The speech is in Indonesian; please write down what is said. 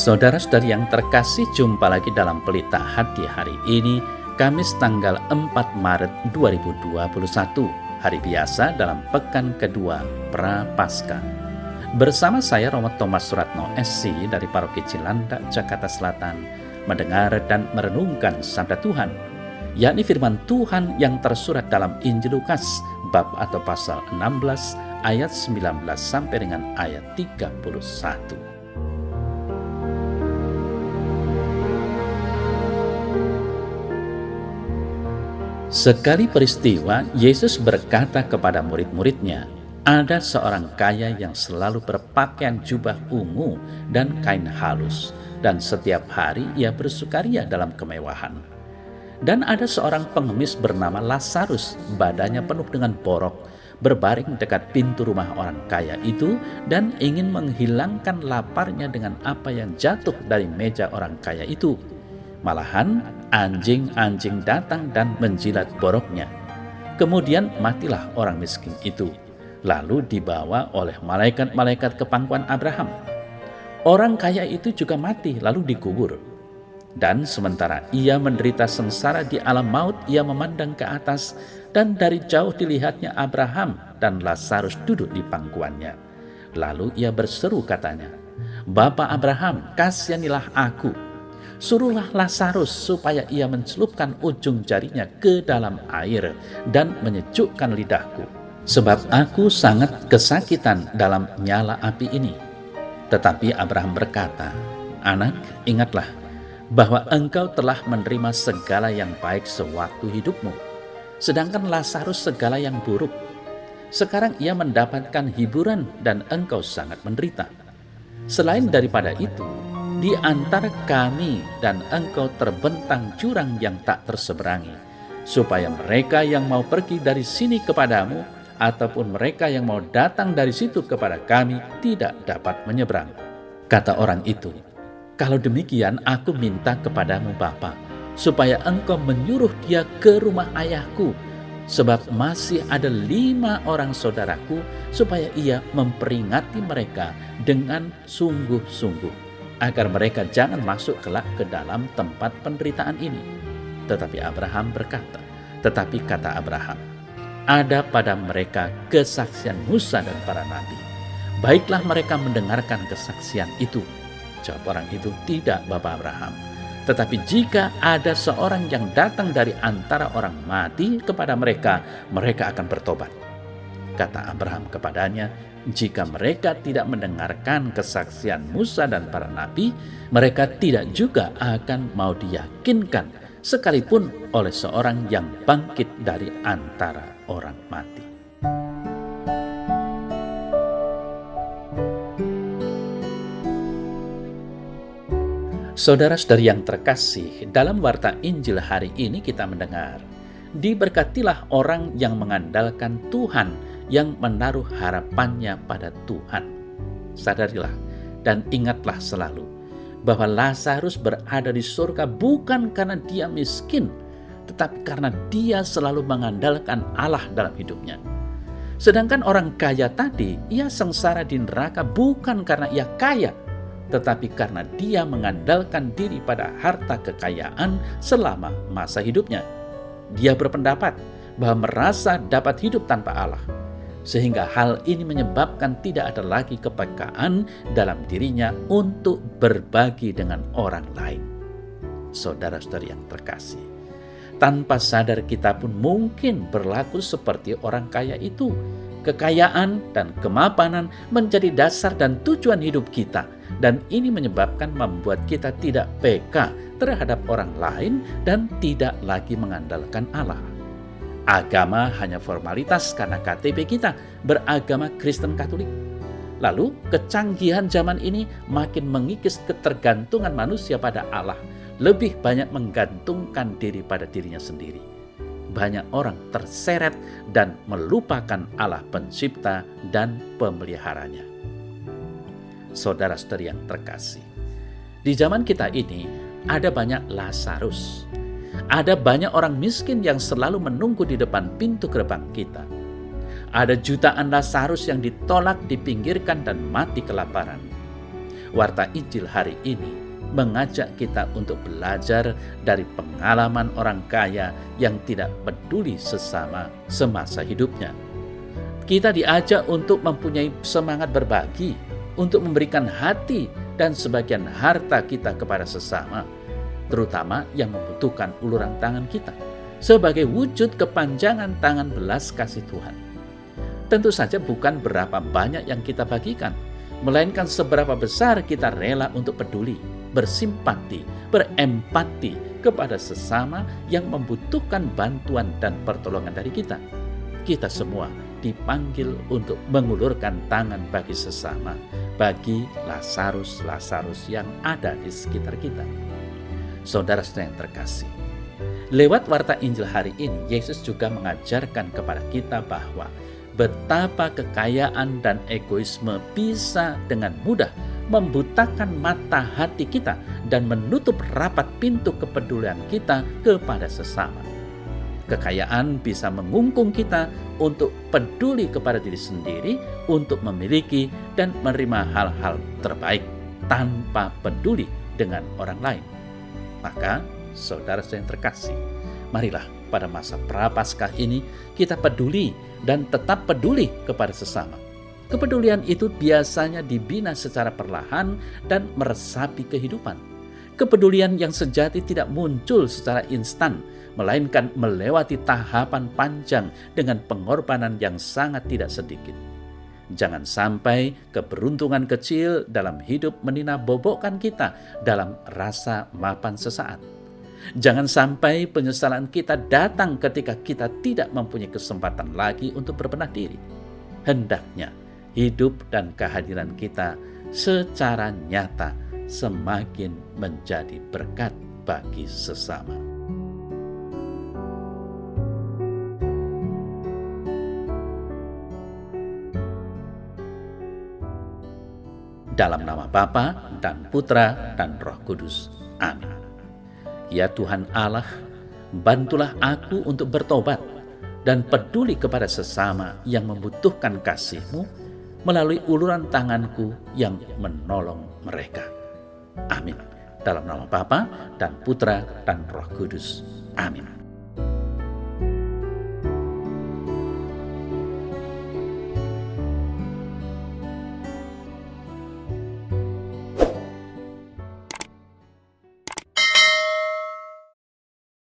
Saudara-saudari yang terkasih, jumpa lagi dalam Pelita Hati hari ini, Kamis tanggal 4 Maret 2021, hari biasa dalam pekan kedua Prapaskah. Bersama saya Romo Thomas Suratno SC dari Paroki Cilandak, Jakarta Selatan, mendengar dan merenungkan sabda Tuhan, yakni firman Tuhan yang tersurat dalam Injil Lukas bab atau pasal 16 ayat 19 sampai dengan ayat 31. Sekali peristiwa, Yesus berkata kepada murid-muridnya, ada seorang kaya yang selalu berpakaian jubah ungu dan kain halus, dan setiap hari ia bersukaria dalam kemewahan. Dan ada seorang pengemis bernama Lazarus, badannya penuh dengan borok, berbaring dekat pintu rumah orang kaya itu dan ingin menghilangkan laparnya dengan apa yang jatuh dari meja orang kaya itu. Malahan anjing-anjing datang dan menjilat boroknya. Kemudian matilah orang miskin itu, lalu dibawa oleh malaikat-malaikat ke pangkuan Abraham. Orang kaya itu juga mati lalu dikubur. Dan sementara ia menderita sengsara di alam maut, ia memandang ke atas, dan dari jauh dilihatnya Abraham dan Lazarus duduk di pangkuannya. Lalu ia berseru katanya, "Bapa Abraham, kasihanilah aku. Suruhlah Lazarus supaya ia mencelupkan ujung jarinya ke dalam air dan menyejukkan lidahku, sebab aku sangat kesakitan dalam nyala api ini." Tetapi Abraham berkata, "Anak, ingatlah bahwa engkau telah menerima segala yang baik sewaktu hidupmu, sedangkan Lazarus segala yang buruk. Sekarang ia mendapatkan hiburan dan engkau sangat menderita. Selain daripada itu, di antara kami dan engkau terbentang jurang yang tak terseberangi, supaya mereka yang mau pergi dari sini kepadamu ataupun mereka yang mau datang dari situ kepada kami tidak dapat menyeberang." Kata orang itu, "Kalau demikian aku minta kepadamu Bapa, supaya engkau menyuruh dia ke rumah ayahku, sebab masih ada 5 orang saudaraku, supaya ia memperingati mereka dengan sungguh-sungguh, agar mereka jangan masuk kelak ke dalam tempat penderitaan ini." Tetapi kata Abraham, "Ada pada mereka kesaksian Musa dan para nabi. Baiklah mereka mendengarkan kesaksian itu." Jawab orang itu, "Tidak, Bapak Abraham. Tetapi jika ada seorang yang datang dari antara orang mati kepada mereka, mereka akan bertobat." Kata Abraham kepadanya, "Jika mereka tidak mendengarkan kesaksian Musa dan para nabi, mereka tidak juga akan mau diyakinkan, sekalipun oleh seorang yang bangkit dari antara orang mati." Saudara-saudari yang terkasih, dalam warta Injil hari ini kita mendengar, diberkatilah orang yang mengandalkan Tuhan, yang menaruh harapannya pada Tuhan. Sadarilah dan ingatlah selalu bahwa Lazarus berada di surga bukan karena dia miskin, tetapi karena dia selalu mengandalkan Allah dalam hidupnya. Sedangkan orang kaya tadi, ia sengsara di neraka bukan karena ia kaya, tetapi karena dia mengandalkan diri pada harta kekayaan selama masa hidupnya. Dia berpendapat bahwa merasa dapat hidup tanpa Allah, sehingga hal ini menyebabkan tidak ada lagi kepekaan dalam dirinya untuk berbagi dengan orang lain. Saudara-saudari yang terkasih, tanpa sadar kita pun mungkin berlaku seperti orang kaya itu. Kekayaan dan kemapanan menjadi dasar dan tujuan hidup kita, dan ini menyebabkan membuat kita tidak peka terhadap orang lain dan tidak lagi mengandalkan Allah. Agama hanya formalitas karena KTP kita beragama Kristen Katolik. Lalu kecanggihan zaman ini makin mengikis ketergantungan manusia pada Allah, lebih banyak menggantungkan diri pada dirinya sendiri. Banyak orang terseret dan melupakan Allah pencipta dan pemeliharanya. Saudara-saudari yang terkasih, di zaman kita ini ada banyak Lazarus. Ada banyak orang miskin yang selalu menunggu di depan pintu gerbang kita. Ada jutaan Lazarus yang ditolak, dipinggirkan dan mati kelaparan. Warta Injil hari ini mengajak kita untuk belajar dari pengalaman orang kaya yang tidak peduli sesama semasa hidupnya. Kita diajak untuk mempunyai semangat berbagi, untuk memberikan hati dan sebagian harta kita kepada sesama, terutama yang membutuhkan uluran tangan kita, sebagai wujud kepanjangan tangan belas kasih Tuhan. Tentu saja bukan berapa banyak yang kita bagikan, melainkan seberapa besar kita rela untuk peduli, bersimpati, berempati kepada sesama yang membutuhkan bantuan dan pertolongan dari kita. Kita semua dipanggil untuk mengulurkan tangan bagi sesama, bagi Lazarus yang ada di sekitar kita. Saudara-saudara yang terkasih, lewat Warta Injil hari ini, Yesus juga mengajarkan kepada kita bahwa betapa kekayaan dan egoisme bisa dengan mudah membutakan mata hati kita dan menutup rapat pintu kepedulian kita kepada sesama. Kekayaan bisa mengungkung kita untuk peduli kepada diri sendiri, untuk memiliki dan menerima hal-hal terbaik tanpa peduli dengan orang lain. Maka, saudara-saudara yang terkasih, marilah pada masa Prapaskah ini kita peduli dan tetap peduli kepada sesama. Kepedulian itu biasanya dibina secara perlahan dan meresapi kehidupan. Kepedulian yang sejati tidak muncul secara instan, melainkan melewati tahapan panjang dengan pengorbanan yang sangat tidak sedikit. Jangan sampai keberuntungan kecil dalam hidup menina-bobokkan kita dalam rasa mapan sesaat. Jangan sampai penyesalan kita datang ketika kita tidak mempunyai kesempatan lagi untuk berbenah diri. Hendaknya hidup dan kehadiran kita secara nyata semakin menjadi berkat bagi sesama. Dalam nama Bapa dan Putra dan Roh Kudus. Amin. Ya Tuhan Allah, bantulah aku untuk bertobat dan peduli kepada sesama yang membutuhkan kasih-Mu melalui uluran tanganku yang menolong mereka. Amin. Dalam nama Bapa dan Putra dan Roh Kudus. Amin.